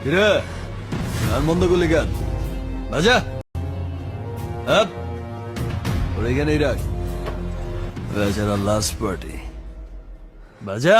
কিরে গান বন্ধ করলি গান বাজা আপ ওর এখানেই রাখ বেচারা লাস্ট পার্টি বাজা